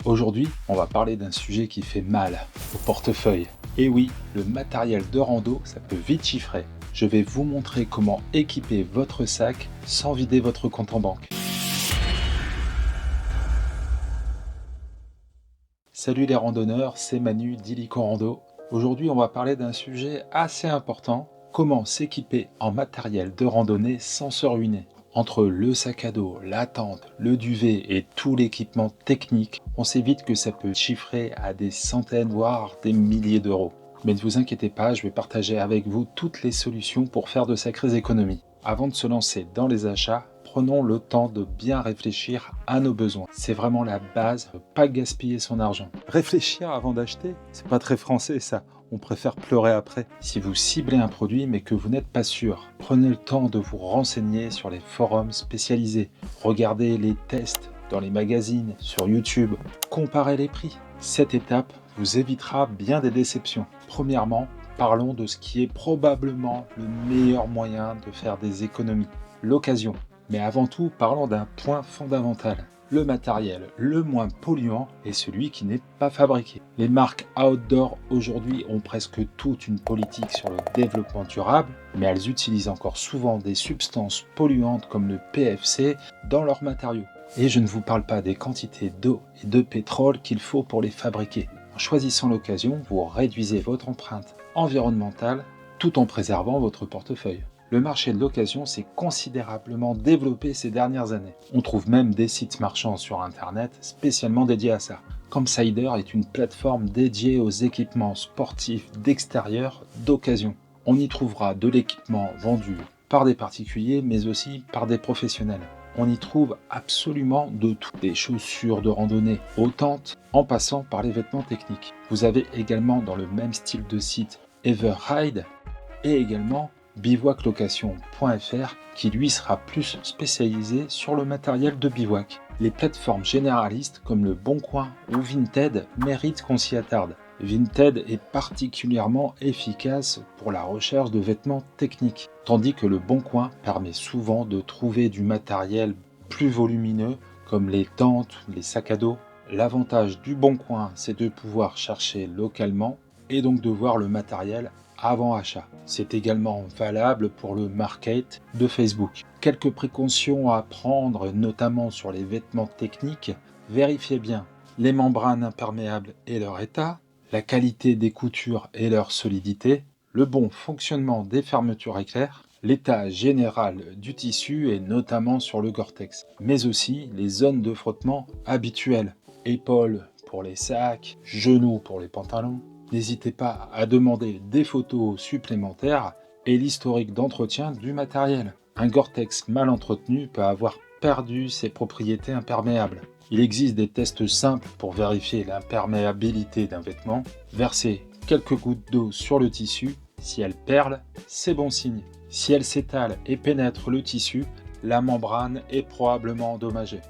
Aujourd'hui, on va parler d'un sujet qui fait mal au portefeuille. Et oui, le matériel de rando, ça peut vite chiffrer. Je vais vous montrer comment équiper votre sac sans vider votre compte en banque. Salut les randonneurs, c'est Manu d'Illico Rando. Aujourd'hui, on va parler d'un sujet assez important, comment s'équiper en matériel de randonnée sans se ruiner. Entre le sac à dos, la tente, le duvet et tout l'équipement technique, on sait vite que ça peut chiffrer à des centaines voire des milliers d'euros. Mais ne vous inquiétez pas, je vais partager avec vous toutes les solutions pour faire de sacrées économies. Avant de se lancer dans les achats, prenons le temps de bien réfléchir à nos besoins. C'est vraiment la base, ne pas gaspiller son argent. Réfléchir avant d'acheter, c'est pas très français ça. On préfère pleurer après. Si vous ciblez un produit mais que vous n'êtes pas sûr, prenez le temps de vous renseigner sur les forums spécialisés. Regardez les tests dans les magazines, sur YouTube. Comparez les prix. Cette étape vous évitera bien des déceptions. Premièrement, parlons de ce qui est probablement le meilleur moyen de faire des économies. L'occasion. Mais avant tout, parlons d'un point fondamental. Le matériel le moins polluant est celui qui n'est pas fabriqué. Les marques outdoor aujourd'hui ont presque toute une politique sur le développement durable, mais elles utilisent encore souvent des substances polluantes comme le PFC dans leurs matériaux. Et je ne vous parle pas des quantités d'eau et de pétrole qu'il faut pour les fabriquer. En choisissant l'occasion, vous réduisez votre empreinte environnementale tout en préservant votre portefeuille. Le marché de l'occasion s'est considérablement développé ces dernières années. On trouve même des sites marchands sur Internet spécialement dédiés à ça. Campsider est une plateforme dédiée aux équipements sportifs d'extérieur d'occasion. On y trouvera de l'équipement vendu par des particuliers mais aussi par des professionnels. On y trouve absolument de tout, des chaussures de randonnée aux tentes en passant par les vêtements techniques. Vous avez également dans le même style de site Everride et également bivouaclocation.fr qui lui sera plus spécialisé sur le matériel de bivouac. Les plateformes généralistes comme le Boncoin ou Vinted méritent qu'on s'y attarde. Vinted est particulièrement efficace pour la recherche de vêtements techniques, tandis que le Boncoin permet souvent de trouver du matériel plus volumineux comme les tentes, les sacs à dos. L'avantage du Boncoin, c'est de pouvoir chercher localement et donc de voir le matériel avant achat. C'est également valable pour le market de Facebook. Quelques précautions à prendre, notamment sur les vêtements techniques. Vérifiez bien les membranes imperméables et leur état, la qualité des coutures et leur solidité, le bon fonctionnement des fermetures éclairs, l'état général du tissu et notamment sur le Gore-Tex, mais aussi les zones de frottement habituelles, épaules pour les sacs, genoux pour les pantalons. N'hésitez pas à demander des photos supplémentaires et l'historique d'entretien du matériel. Un Gore-Tex mal entretenu peut avoir perdu ses propriétés imperméables. Il existe des tests simples pour vérifier l'imperméabilité d'un vêtement. Versez quelques gouttes d'eau sur le tissu. Si elle perle, c'est bon signe. Si elle s'étale et pénètre le tissu, la membrane est probablement endommagée.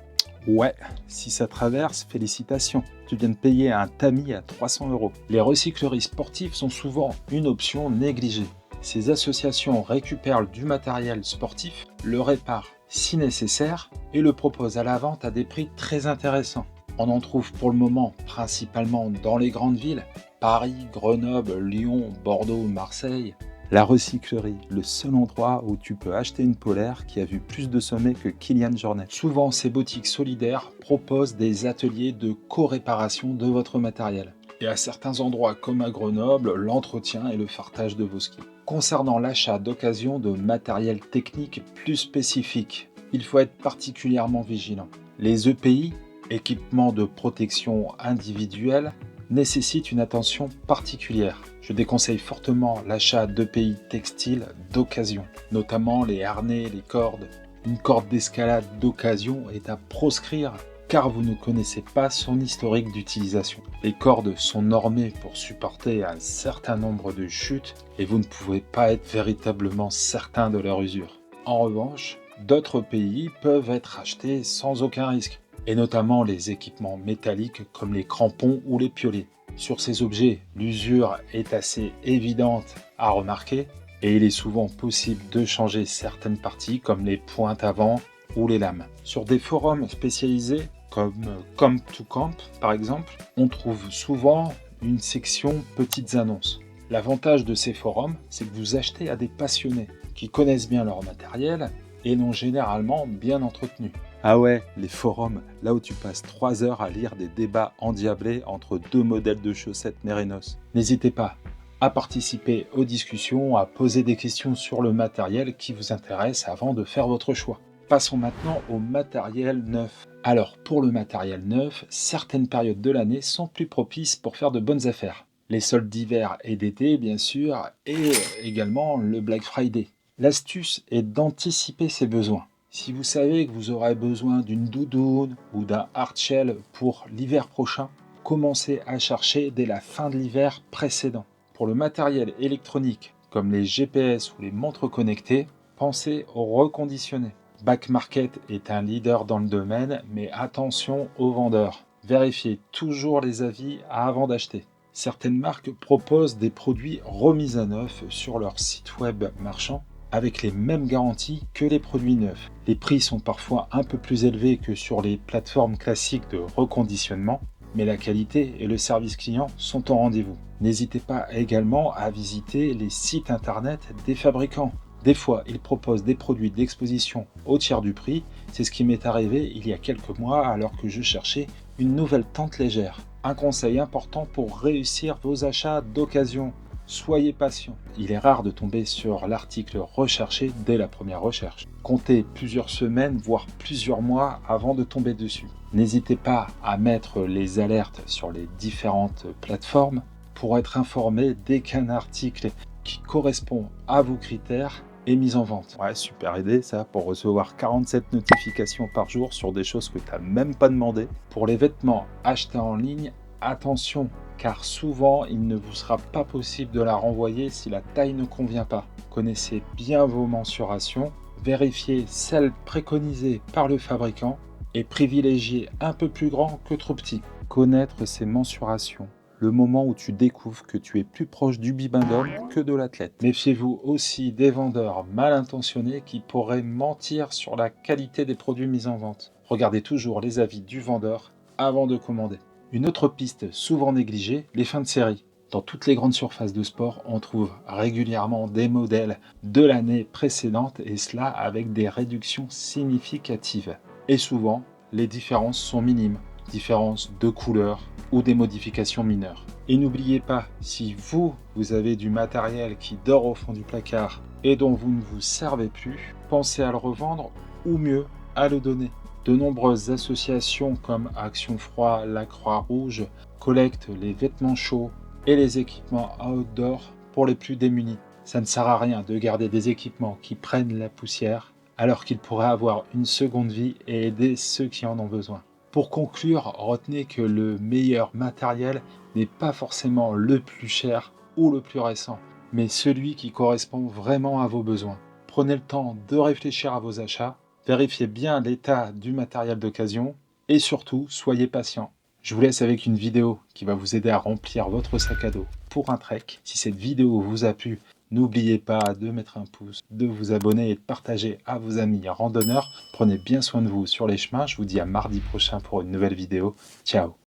Ouais, si ça traverse, félicitations. Tu viens de payer un tamis à 300 €. Les recycleries sportives sont souvent une option négligée. Ces associations récupèrent du matériel sportif, le réparent si nécessaire et le proposent à la vente à des prix très intéressants. On en trouve pour le moment principalement dans les grandes villes, Paris, Grenoble, Lyon, Bordeaux, Marseille. La recyclerie, le seul endroit où tu peux acheter une polaire qui a vu plus de sommets que Kylian Jornet. Souvent, ces boutiques solidaires proposent des ateliers de co-réparation de votre matériel. Et à certains endroits comme à Grenoble, l'entretien et le fartage de vos skis. Concernant l'achat d'occasion de matériel technique plus spécifique, il faut être particulièrement vigilant. Les EPI, équipements de protection individuelle, nécessitent une attention particulière. Je déconseille fortement l'achat d'EPI textiles d'occasion, notamment les harnais, les cordes. Une corde d'escalade d'occasion est à proscrire car vous ne connaissez pas son historique d'utilisation. Les cordes sont normées pour supporter un certain nombre de chutes et vous ne pouvez pas être véritablement certain de leur usure. En revanche, d'autres EPI peuvent être achetés sans aucun risque, et notamment les équipements métalliques comme les crampons ou les piolets. Sur ces objets, l'usure est assez évidente à remarquer et il est souvent possible de changer certaines parties comme les pointes avant ou les lames. Sur des forums spécialisés comme Camp to Camp par exemple, on trouve souvent une section petites annonces. L'avantage de ces forums, c'est que vous achetez à des passionnés qui connaissent bien leur matériel et l'ont généralement bien entretenu. Ah ouais, les forums, là où tu passes 3 heures à lire des débats endiablés entre deux modèles de chaussettes Mérinos. N'hésitez pas à participer aux discussions, à poser des questions sur le matériel qui vous intéresse avant de faire votre choix. Passons maintenant au matériel neuf. Alors pour le matériel neuf, certaines périodes de l'année sont plus propices pour faire de bonnes affaires. Les soldes d'hiver et d'été bien sûr, et également le Black Friday. L'astuce est d'anticiper ses besoins. Si vous savez que vous aurez besoin d'une doudoune ou d'un hardshell pour l'hiver prochain, commencez à chercher dès la fin de l'hiver précédent. Pour le matériel électronique, comme les GPS ou les montres connectées, pensez au reconditionné. Back Market est un leader dans le domaine, mais attention aux vendeurs. Vérifiez toujours les avis avant d'acheter. Certaines marques proposent des produits remis à neuf sur leur site web marchand avec les mêmes garanties que les produits neufs. Les prix sont parfois un peu plus élevés que sur les plateformes classiques de reconditionnement, mais la qualité et le service client sont au rendez-vous. N'hésitez pas également à visiter les sites internet des fabricants. Des fois, ils proposent des produits d'exposition au tiers du prix. C'est ce qui m'est arrivé il y a quelques mois alors que je cherchais une nouvelle tente légère. Un conseil important pour réussir vos achats d'occasion. Soyez patient. Il est rare de tomber sur l'article recherché dès la première recherche. Comptez plusieurs semaines, voire plusieurs mois avant de tomber dessus. N'hésitez pas à mettre les alertes sur les différentes plateformes pour être informé dès qu'un article qui correspond à vos critères est mis en vente. Ouais, super idée ça, pour recevoir 47 notifications par jour sur des choses que tu n'as même pas demandé. Pour les vêtements achetés en ligne, attention, car souvent il ne vous sera pas possible de la renvoyer si la taille ne convient pas. Connaissez bien vos mensurations, vérifiez celles préconisées par le fabricant et privilégiez un peu plus grand que trop petit. Connaître ces mensurations, le moment où tu découvres que tu es plus proche du bibendum que de l'athlète. Méfiez-vous aussi des vendeurs mal intentionnés qui pourraient mentir sur la qualité des produits mis en vente. Regardez toujours les avis du vendeur avant de commander. Une autre piste souvent négligée, les fins de série. Dans toutes les grandes surfaces de sport, on trouve régulièrement des modèles de l'année précédente et cela avec des réductions significatives. Et souvent, les différences sont minimes, différences de couleur ou des modifications mineures. Et n'oubliez pas, si vous avez du matériel qui dort au fond du placard et dont vous ne vous servez plus, pensez à le revendre ou mieux à le donner. De nombreuses associations comme Action Froid, la Croix-Rouge collectent les vêtements chauds et les équipements outdoor pour les plus démunis. Ça ne sert à rien de garder des équipements qui prennent la poussière alors qu'ils pourraient avoir une seconde vie et aider ceux qui en ont besoin. Pour conclure, retenez que le meilleur matériel n'est pas forcément le plus cher ou le plus récent, mais celui qui correspond vraiment à vos besoins. Prenez le temps de réfléchir à vos achats. Vérifiez bien l'état du matériel d'occasion et surtout, soyez patient. Je vous laisse avec une vidéo qui va vous aider à remplir votre sac à dos pour un trek. Si cette vidéo vous a plu, n'oubliez pas de mettre un pouce, de vous abonner et de partager à vos amis randonneurs. Prenez bien soin de vous sur les chemins. Je vous dis à mardi prochain pour une nouvelle vidéo. Ciao!